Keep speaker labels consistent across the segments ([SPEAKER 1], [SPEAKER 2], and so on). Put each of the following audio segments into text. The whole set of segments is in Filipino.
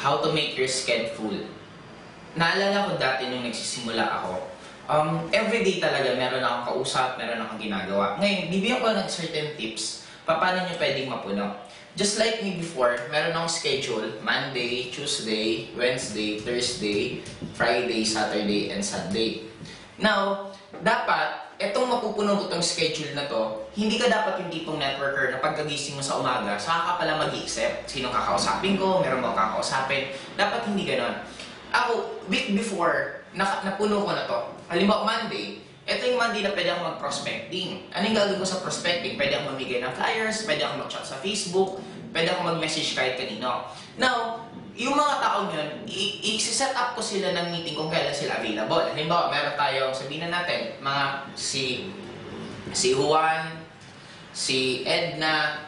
[SPEAKER 1] how to make your schedule full. Naalala ko dati nung nagsisimula ako, everyday talaga meron akong kausap, meron akong ginagawa. Ngayon, bibigyan ko ng certain tips, paano nyo pwedeng mapuno. Just like me before, meron akong schedule, Monday, Tuesday, Wednesday, Thursday, Friday, Saturday, and Sunday. Now, dapat, etong mapupuno ko tong schedule na to, hindi ka dapat yung tipong networker na pagkagising mo sa umaga, saka ka pala mag-iisip, sino kakausapin ko, meron mo kakausapin. Dapat hindi ganon. Ako, week before, napuno ko na to. Halimbawa, Monday, ito yung Monday na pwede akong mag-prospecting. Ano yung gagawin ko sa prospecting? Pwede akong mamigay ng flyers, pwede akong mag-chat sa Facebook, pwede akong mag-message kahit kanino. Now, yung mga taong yun, i-set up ko sila ng meeting kung kailan sila available. Halimbawa, meron tayong, sabihin na natin, mga si Juan, si Edna,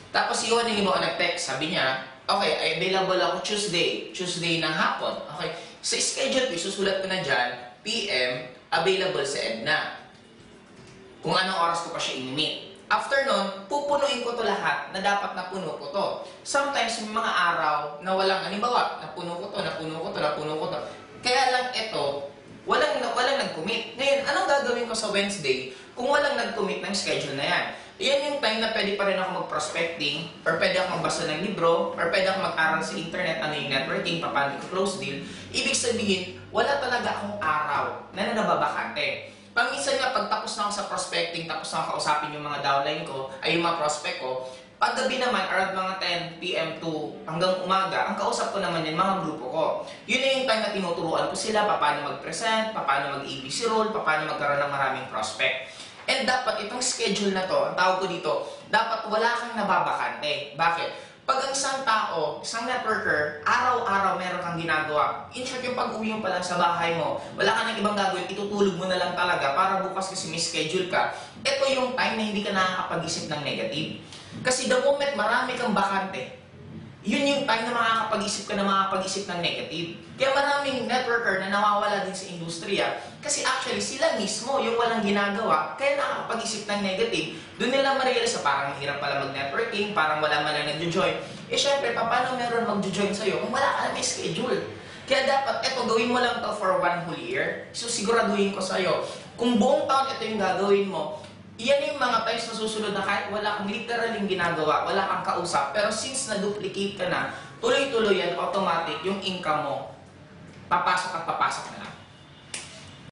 [SPEAKER 1] tapos si Juan yung iba ko nag-text, sabi niya, okay, available ako Tuesday ng hapon. Okay, sa schedule ko, susulat ko na dyan, PM, available sa Edna. Kung anong oras ko pa siya i-meet. After nun, pupunuin ko to lahat na dapat napuno ko to. Sometimes may mga araw na walang, halimbawa, napuno ko to. Kaya lang ito, walang nag-commit. Ngayon, anong gagawin ko sa Wednesday kung walang nag-commit ng schedule na yan? Yan yung time na pwede pa rin ako mag-prospecting, or pwede ako magbasa ng libro, or pwede ako mag-aral sa internet, ano yung networking, paano ko close deal. Ibig sabihin, wala talaga akong araw na nababakante. Paminsan nga, pag tapos na ako sa prospecting, tapos na ako kausapin yung mga downline ko, ay yung mga prospect ko, paggabi naman, around mga 10 PM to hanggang umaga, ang kausap ko naman yung mga grupo ko. Yun na yung time na tinuturuan ko sila, paano mag-present, paano mag-ABC role, paano magkaroon ng maraming prospect. And dapat itong schedule na to, ang tawag ko dito, dapat wala kang nababakante. Bakit? Pag ang isang tao, isang networker, araw-araw meron kang ginagawa. In short, yung pag-uwi mo pa lang sa bahay mo, wala ka nang ibang gagawin, itutulog mo na lang talaga para bukas kasi may schedule ka. Ito yung time na hindi ka nakakapag-isip ng negative. Kasi the moment marami kang bakante, yun yung time na makakapag-isip ka ng negative. Kaya maraming networker na nawawala din sa industriya kasi actually sila mismo yung walang ginagawa kaya nakakapag-isip ng negative. Doon nila ma-realize parang mahirap pala mag-networking, parang wala man lang nag-join. Eh syempre, paano meron mag-join sa'yo kung wala ka na may schedule? Kaya dapat, eto, gawin mo lang to for 1 whole year. So siguraduhin ko sa'yo, kung buong taon ito yung gagawin mo, iyan yung mga times na susunod na kahit wala kang literaling ginagawa, wala kang kausap, pero since na-duplicate ka na, tuloy-tuloy yan, automatic, yung income mo, papasok at papasok na lang.